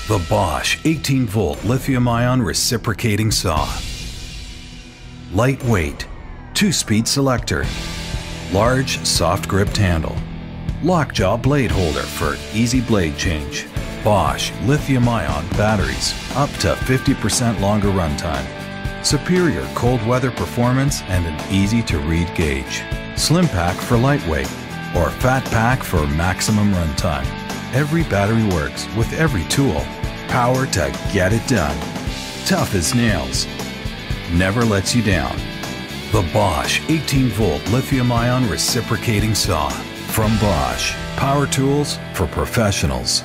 The Bosch 18V Lithium-ion Reciprocating Saw. Lightweight, 2-speed selector, large soft gripped handle, lockjaw blade holder for easy blade change, Bosch lithium-ion batteries, up to 50% longer runtime, superior cold weather performance and an easy to read gauge, slim pack for lightweight, or fat pack for maximum runtime. Every battery works with every tool. Power to get it done. Tough as nails. Never lets you down. The Bosch 18V Lithium-ion Reciprocating Saw. From Bosch. Power tools for professionals.